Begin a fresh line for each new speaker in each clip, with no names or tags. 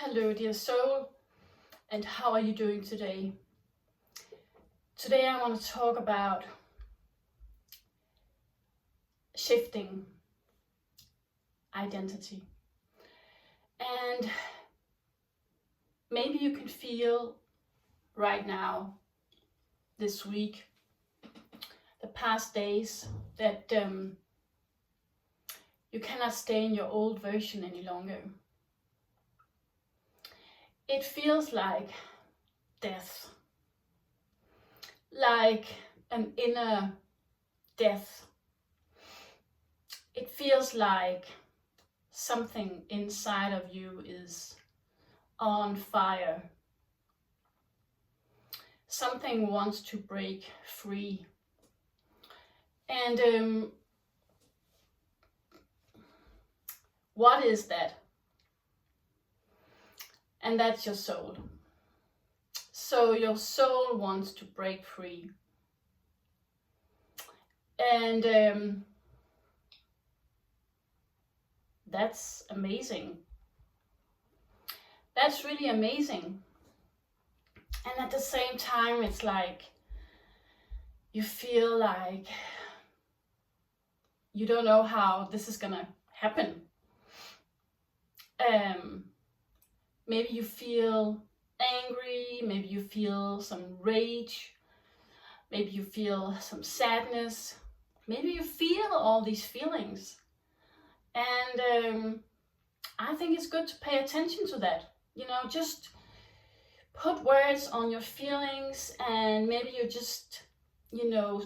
Hello, dear soul, and how are you doing today? Today I want to talk about shifting identity. And maybe you can feel right now, this week, the past days, that you cannot stay in your old version any longer. It feels like death, like an inner death. It feels like something inside of you is on fire. Something wants to break free. And what is that? And that's your soul. So your soul wants to break free. And that's amazing. That's really amazing. And at the same time, it's like you feel like you don't know how this is gonna happen. Maybe you feel angry, maybe you feel some rage, maybe you feel some sadness, maybe you feel all these feelings. And I think it's good to pay attention to that. Just put words on your feelings, and maybe you just,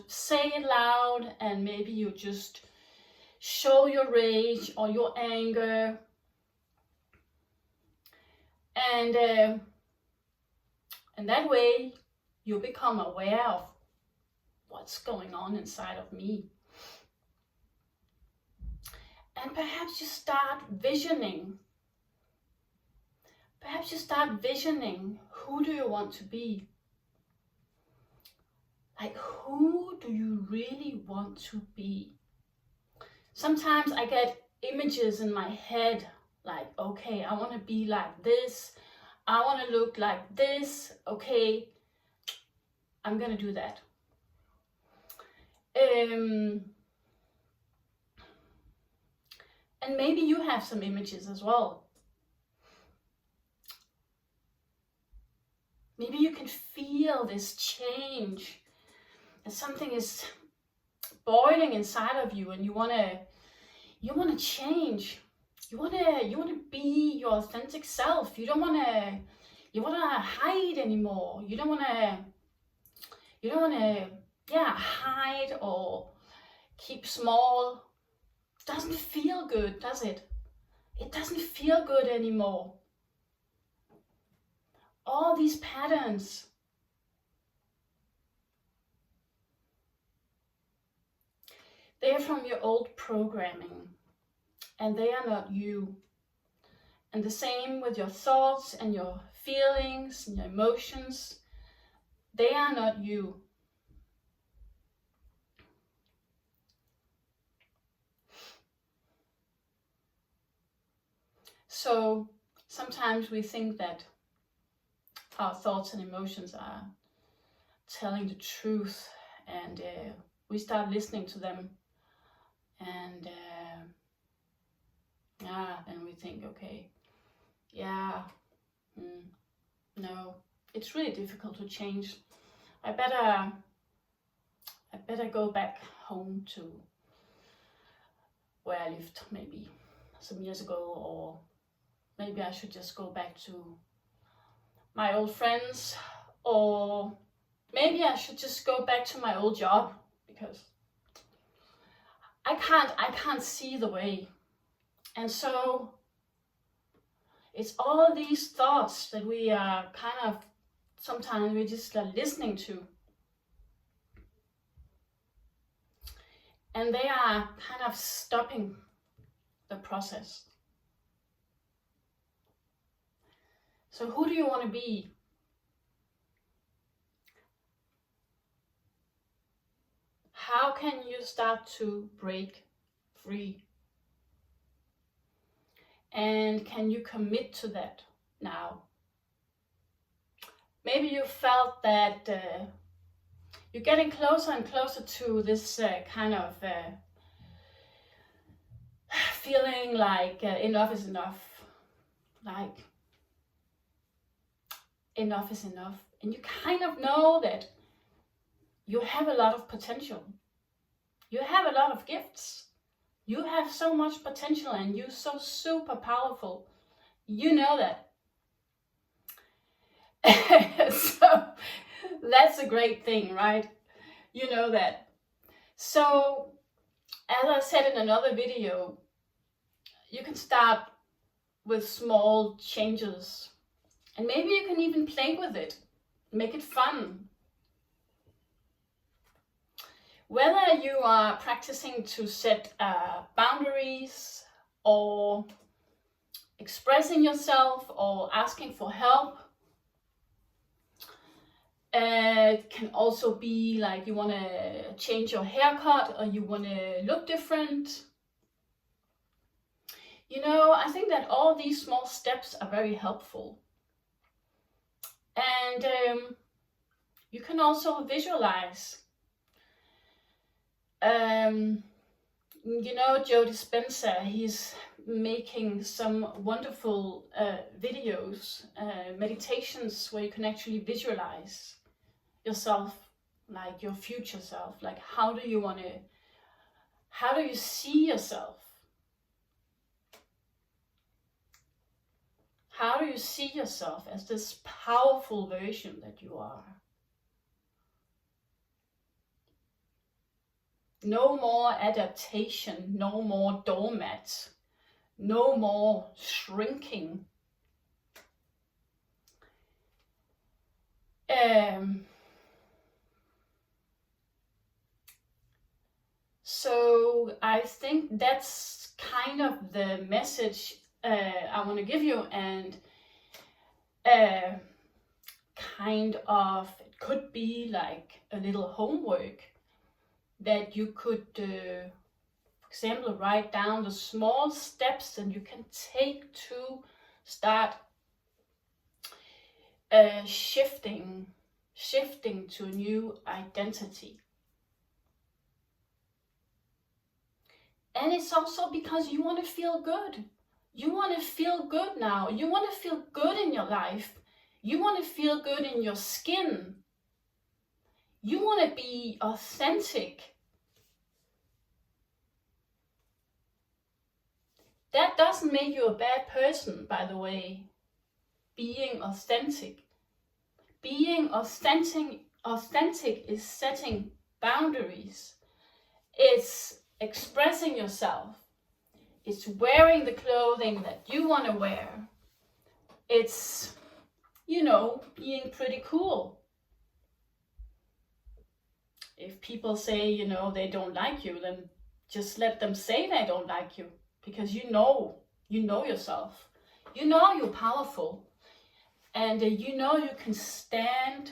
say it loud, and maybe you just show your rage or your anger. And that way you become aware of what's going on inside of me. And perhaps you start visioning. Who do you want to be? Like, who do you really want to be? Sometimes I get images in my head, like, okay, I want to be like this. I want to look like this. Okay, I'm going to do that. And maybe you have some images as well. Maybe you can feel this change, and something is boiling inside of you, and you want to change. You want to be your authentic self. You don't want to hide anymore. You don't want to hide or keep small. Doesn't feel good, does it? It doesn't feel good anymore. All these patterns. They're from your old programming, and they are not you. And the same with your thoughts and your feelings and your emotions. They are not you. So sometimes we think that our thoughts and emotions are telling the truth, and we start listening to them, and we think, okay, no, it's really difficult to change. I better go back home to where I lived maybe some years ago, or maybe I should just go back to my old friends, or maybe I should just go back to my old job, because I can't see the way. And so it's all these thoughts that we are sometimes we just are listening to. And they are kind of stopping the process. So who do you want to be? How can you start to break free? And can you commit to that now. Maybe you felt that you're getting closer and closer to this kind of feeling like enough is enough. Like enough is enough. And you kind of know that you have a lot of potential. You have a lot of gifts. You have so much potential and you're so super powerful. You know that. So that's a great thing, right? You know that. So as I said in another video, you can start with small changes. And maybe you can even play with it. Make it fun. Whether you are practicing to set boundaries or expressing yourself or asking for help, it can also be like you want to change your haircut or you want to look different. You know, I think that all these small steps are very helpful. And you can also visualize. You know, Joe Dispenza, he's making some wonderful videos, meditations where you can actually visualize yourself, like your future self. Like how do you see yourself? How do you see yourself as this powerful version that you are? No more adaptation, no more doormat, no more shrinking. So I think that's kind of the message I want to give you, and kind of, it could be like a little homework that you could, for example, write down the small steps that you can take to start shifting to a new identity. And it's also because you want to feel good. You want to feel good now. You want to feel good in your life. You want to feel good in your skin. You want to be authentic. That doesn't make you a bad person, by the way. Being authentic. Being authentic is setting boundaries. It's expressing yourself. It's wearing the clothing that you want to wear. It's, you know, being pretty cool. If people say, you know, they don't like you, then just let them say they don't like you, because you know yourself. You know you're powerful, and you know you can stand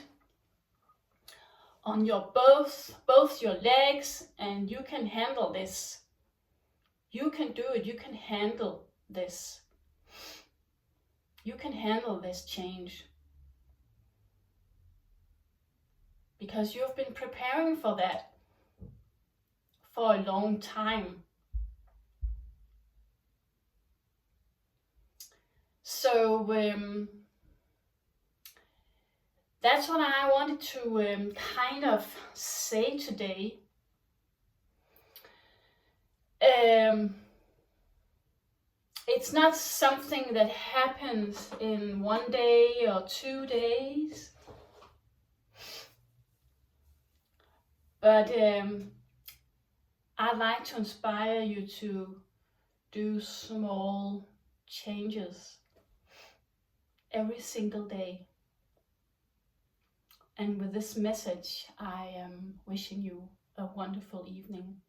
on your both your legs, and you can handle this. You can do it. You can handle this. You can handle this change. Because you've been preparing for that for a long time. So that's what I wanted to kind of say today. It's not something that happens in 1 day or 2 days. But I'd like to inspire you to do small changes every single day. And with this message, I am wishing you a wonderful evening.